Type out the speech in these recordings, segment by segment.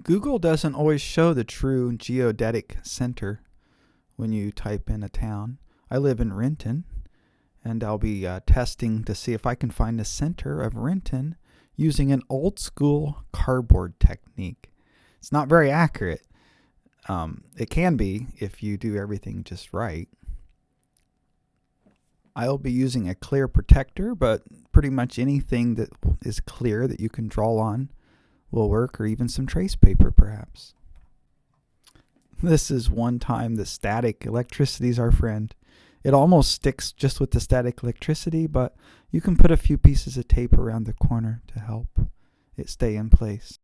Google doesn't always show the true geodetic center when you type in a town. I live in Renton, and I'll be testing to see if I can find the center of Renton using an old school cardboard technique. It's not very accurate. It can be if you do everything just right. I'll be using a clear protector, but pretty much anything that is clear that you can draw on will work, or even some trace paper perhaps. This is one time the static electricity is our friend. It almost sticks just with the static electricity, but you can put a few pieces of tape around the corner to help it stay in place.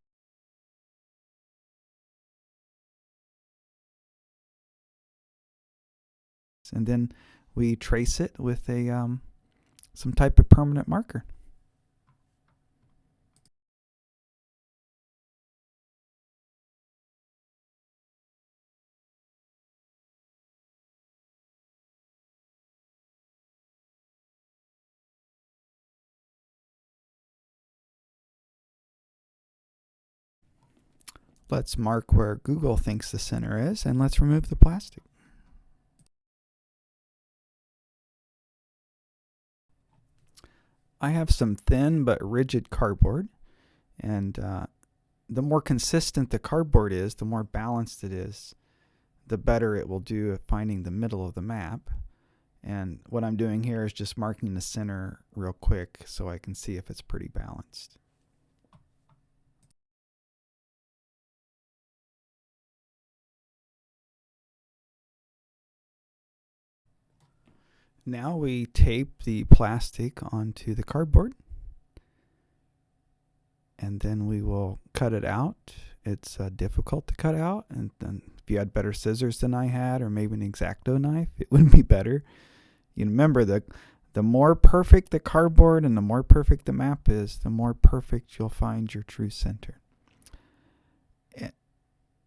And then we trace it with a some type of permanent marker. Let's mark where Google thinks the center is, and let's remove the plastic. I have some thin but rigid cardboard, and the more consistent the cardboard is, the more balanced it is, the better it will do at finding the middle of the map. And what I'm doing here is just marking the center real quick so I can see if it's pretty balanced. Now we tape the plastic onto the cardboard, and then we will cut it out. It's difficult to cut out, and then if you had better scissors than I had, or maybe an X-Acto knife, it would be better. You remember, the more perfect the cardboard and the more perfect the map is, the more perfect you'll find your true center.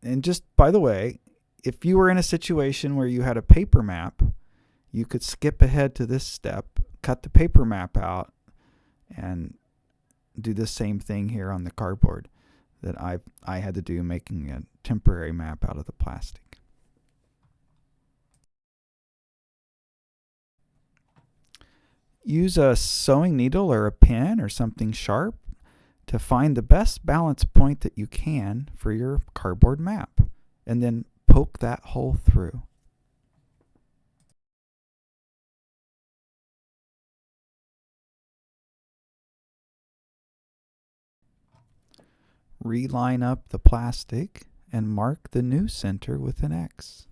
And just by the way, if you were in a situation where you had a paper map, you could skip ahead to this step, cut the paper map out, and do the same thing here on the cardboard that I had to do, making a temporary map out of the plastic. Use a sewing needle or a pen or something sharp to find the best balance point that you can for your cardboard map, and then poke that hole through. Reline up the plastic and mark the new center with an X.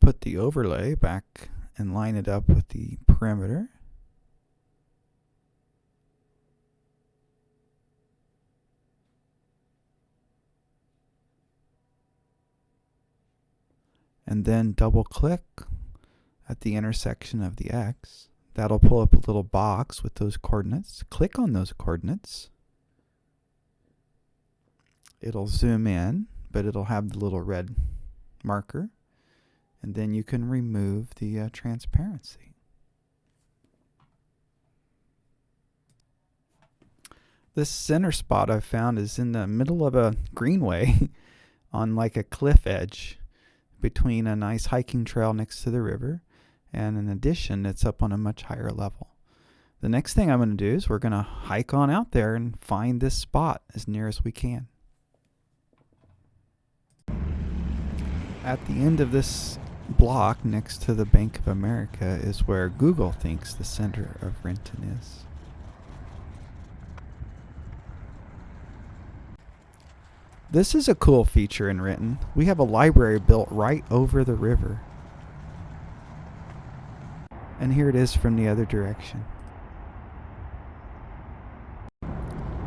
Put the overlay back and line it up with the perimeter. And then double click at the intersection of the X. That'll pull up a little box with those coordinates. Click on those coordinates. It'll zoom in, but it'll have the little red marker. And then you can remove the transparency. This center spot I've found is in the middle of a greenway on like a cliff edge between a nice hiking trail next to the river. And in addition, it's up on a much higher level. The next thing I'm going to do is we're going to hike on out there and find this spot as near as we can. At the end of this block next to the Bank of America is where Google thinks the center of Renton is. This is a cool feature in Renton. We have a library built right over the river. And here it is from the other direction.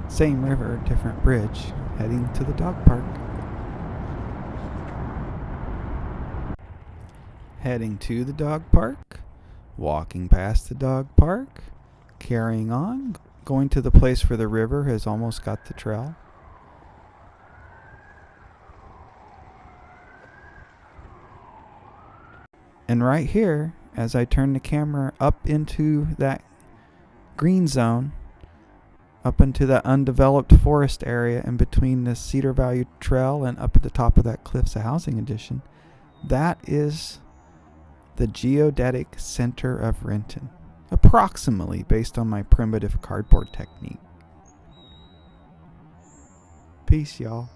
Same river, different bridge, heading to the dog park. Heading to the dog park, walking past the dog park, carrying on, going to the place where the river has almost got the trail. And right here, as I turn the camera up into that green zone, up into that undeveloped forest area in between this Cedar Valley Trail and up at the top of that cliff's a housing addition. That is the geodetic center of Renton, approximately based on my primitive cardboard technique. Peace, y'all.